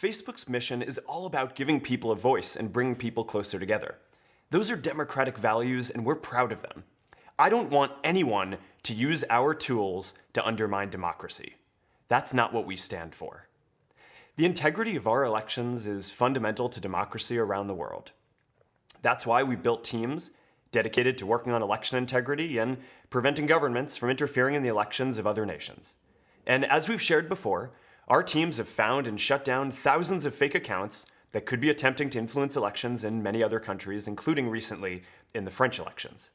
Facebook's mission is all about giving people a voice and bringing people closer together. Those are democratic values, and we're proud of them. I don't want anyone to use our tools to undermine democracy. That's not what we stand for. The integrity of our elections is fundamental to democracy around the world. That's why we've built teams dedicated to working on election integrity and preventing governments from interfering in the elections of other nations. And as we've shared before, our teams have found and shut down thousands of fake accounts that could be attempting to influence elections in many other countries, including recently in the French elections.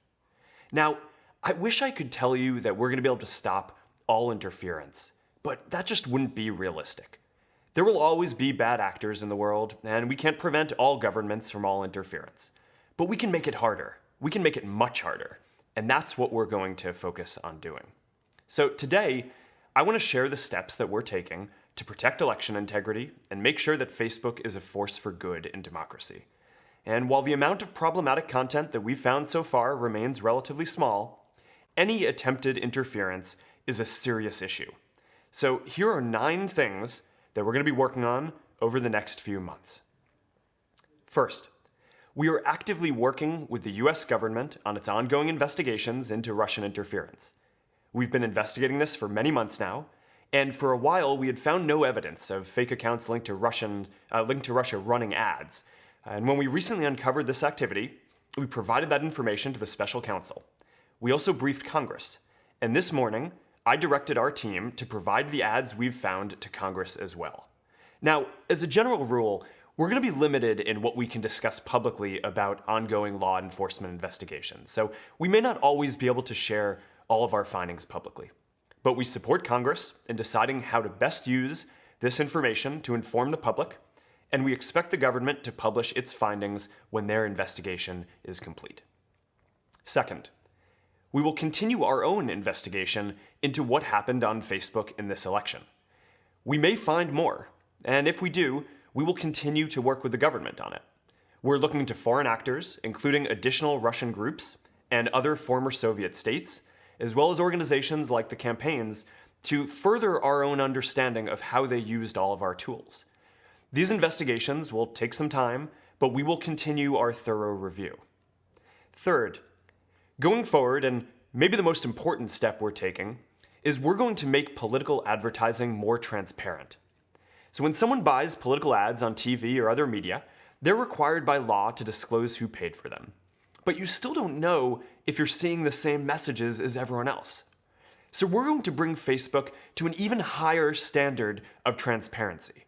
Now, I wish I could tell you that we're going to be able to stop all interference, but that just wouldn't be realistic. There will always be bad actors in the world, and we can't prevent all governments from all interference. But we can make it harder. We can make it much harder. And that's what we're going to focus on doing. So today, I want to share the steps that we're taking to protect election integrity and make sure that Facebook is a force for good in democracy. And while the amount of problematic content that we've found so far remains relatively small, any attempted interference is a serious issue. So here are 9 things that we're going to be working on over the next few months. First, we are actively working with the US government on its ongoing investigations into Russian interference. We've been investigating this for many months now, and for a while we had found no evidence of fake accounts linked to Russia running ads. And when we recently uncovered this activity, we provided that information to the special counsel. We also briefed Congress, and this morning, I directed our team to provide the ads we've found to Congress as well. Now, as a general rule, we're going to be limited in what we can discuss publicly about ongoing law enforcement investigations, so we may not always be able to share all of our findings publicly. But we support Congress in deciding how to best use this information to inform the public, and we expect the government to publish its findings when their investigation is complete. Second, we will continue our own investigation into what happened on Facebook in this election. We may find more, and if we do, we will continue to work with the government on it. We're looking to foreign actors, including additional Russian groups and other former Soviet states, as well as organizations like the campaigns, to further our own understanding of how they used all of our tools. These investigations will take some time, but we will continue our thorough review. Third, going forward, and maybe the most important step we're taking, is we're going to make political advertising more transparent. So when someone buys political ads on TV or other media, they're required by law to disclose who paid for them. But you still don't know if you're seeing the same messages as everyone else. So we're going to bring Facebook to an even higher standard of transparency.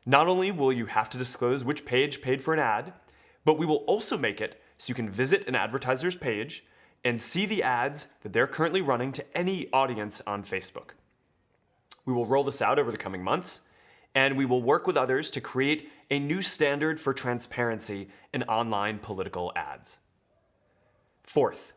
Not only will you have to disclose which page paid for an ad, but we will also make it so you can visit an advertiser's page and see the ads that they're currently running to any audience on Facebook. We will roll this out over the coming months, and we will work with others to create a new standard for transparency in online political ads. Fourth,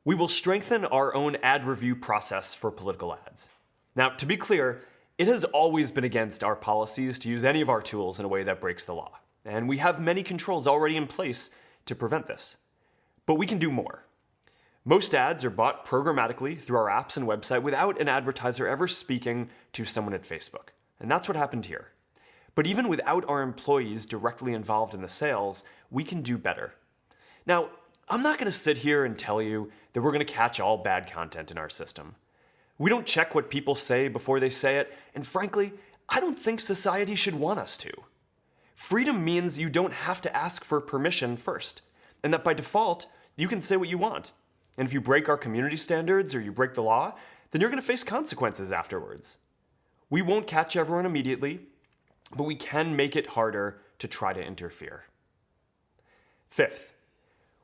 we will strengthen our own ad review process for political ads. Now, to be clear, it has always been against our policies to use any of our tools in a way that breaks the law, and we have many controls already in place to prevent this. But we can do more. Most ads are bought programmatically through our apps and website without an advertiser ever speaking to someone at Facebook. And that's what happened here. But even without our employees directly involved in the sales, we can do better. Now, I'm not going to sit here and tell you that we're going to catch all bad content in our system. We don't check what people say before they say it, and frankly, I don't think society should want us to. Freedom means you don't have to ask for permission first, and that by default, you can say what you want. And if you break our community standards or you break the law, then you're going to face consequences afterwards. We won't catch everyone immediately, but we can make it harder to try to interfere. Fifth,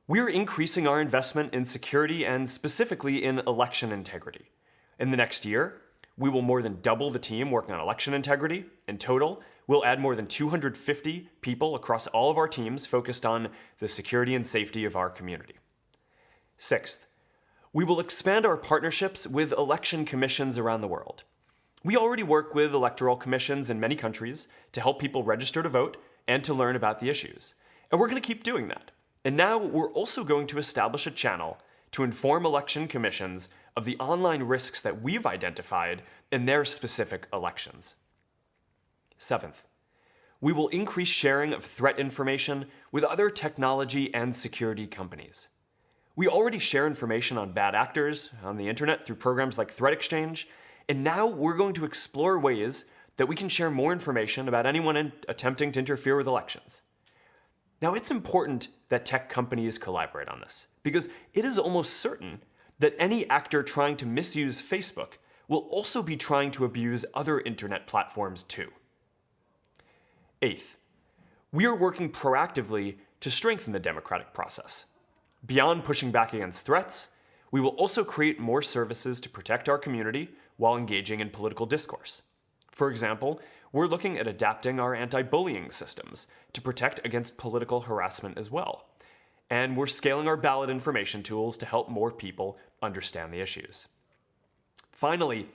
we're increasing our investment in security and specifically in election integrity. In the next year, we will more than double the team working on election integrity. In total, we'll add more than 250 people across all of our teams focused on the security and safety of our community. Sixth, we will expand our partnerships with election commissions around the world. We already work with electoral commissions in many countries to help people register to vote and to learn about the issues. And we're going to keep doing that. And now we're also going to establish a channel to inform election commissions of the online risks that we've identified in their specific elections. Seventh, We will increase sharing of threat information with other technology and security companies. We already share information on bad actors on the internet through programs like Threat Exchange, and now we're going to explore ways that we can share more information about anyone attempting to interfere with elections. Now, it's important that tech companies collaborate on this, because it is almost certain that any actor trying to misuse Facebook will also be trying to abuse other internet platforms too. Eighth, we are working proactively to strengthen the democratic process. Beyond pushing back against threats, we will also create more services to protect our community while engaging in political discourse. For example, we're looking at adapting our anti-bullying systems to protect against political harassment as well. And we're scaling our ballot information tools to help more people understand the issues. Finally,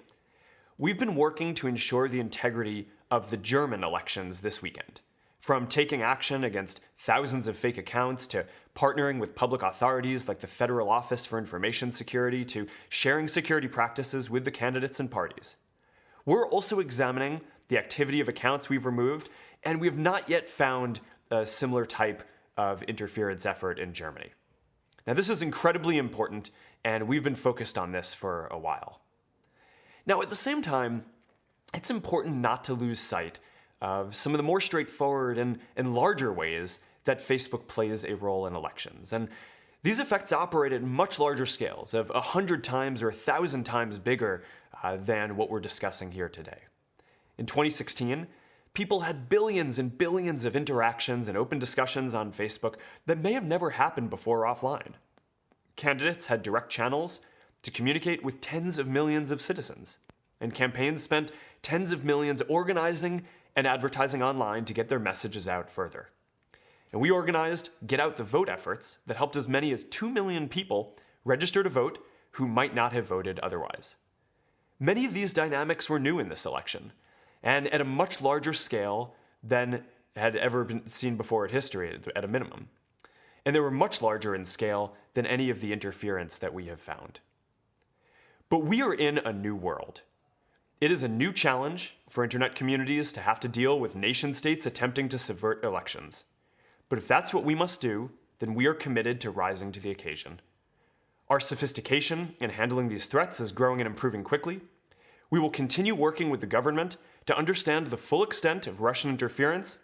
we've been working to ensure the integrity of the German elections this weekend. From taking action against thousands of fake accounts to partnering with public authorities like the Federal Office for Information Security to sharing security practices with the candidates and parties. We're also examining the activity of accounts we've removed, and we have not yet found a similar type of interference effort in Germany. Now, this is incredibly important, and we've been focused on this for a while. Now, at the same time, it's important not to lose sight of some of the more straightforward and larger ways that Facebook plays a role in elections. And these effects operate at much larger scales, of 100 times or 1,000 times bigger than what we're discussing here today. In 2016, people had billions and billions of interactions and open discussions on Facebook that may have never happened before offline. Candidates had direct channels to communicate with tens of millions of citizens, and campaigns spent tens of millions organizing and advertising online to get their messages out further. And we organized Get Out the Vote efforts that helped as many as 2 million people register to vote who might not have voted otherwise. Many of these dynamics were new in this election, and at a much larger scale than had ever been seen before in history, at a minimum. And they were much larger in scale than any of the interference that we have found. But we are in a new world. It is a new challenge for internet communities to have to deal with nation-states attempting to subvert elections. But if that's what we must do, then we are committed to rising to the occasion. Our sophistication in handling these threats is growing and improving quickly. We will continue working with the government to understand the full extent of Russian interference,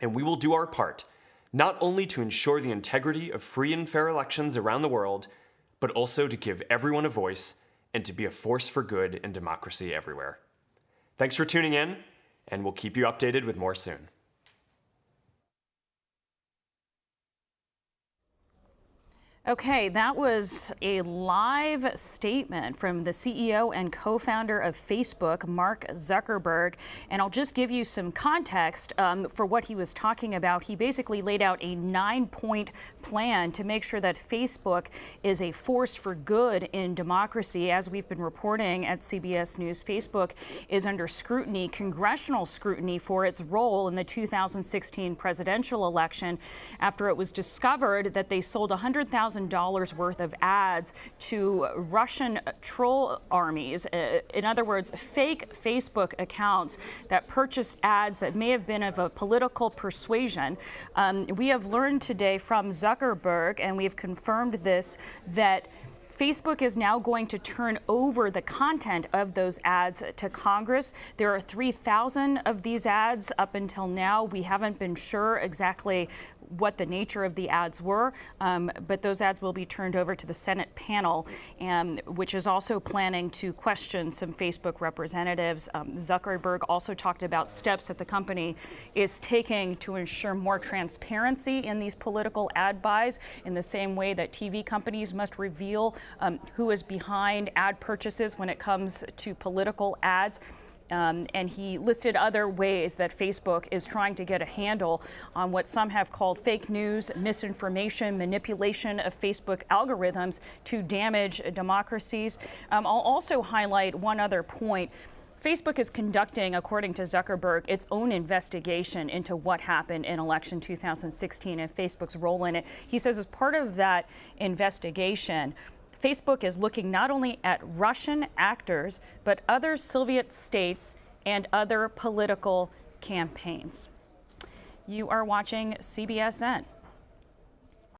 and we will do our part, not only to ensure the integrity of free and fair elections around the world, but also to give everyone a voice and to be a force for good in democracy everywhere. Thanks for tuning in, and we'll keep you updated with more soon. Okay, that was a live statement from the CEO and co-founder of Facebook, Mark Zuckerberg. And I'll just give you some context for what he was talking about. He basically laid out a 9-point plan to make sure that Facebook is a force for good in democracy. As we've been reporting at CBS News, Facebook is under scrutiny, congressional scrutiny, for its role in the 2016 presidential election after it was discovered that they sold $100,000 worth of ads to Russian troll armies. In other words, fake Facebook accounts that purchased ads that may have been of a political persuasion. We have learned today from Zuckerberg, and we've confirmed this, that Facebook is now going to turn over the content of those ads to Congress. There are 3,000 of these ads up until now. We haven't been sure exactly what the nature of the ads were, but those ads will be turned over to the Senate panel, which is also planning to question some Facebook representatives. Zuckerberg also talked about steps that the company is taking to ensure more transparency in these political ad buys, in the same way that TV companies must reveal who is behind ad purchases when it comes to political ads. And he listed other ways that Facebook is trying to get a handle on what some have called fake news, misinformation, manipulation of Facebook algorithms to damage democracies. I'll also highlight one other point. Facebook is conducting, according to Zuckerberg, its own investigation into what happened in election 2016 and Facebook's role in it. He says as part of that investigation, Facebook is looking not only at Russian actors, but other Soviet states and other political campaigns. You are watching CBSN.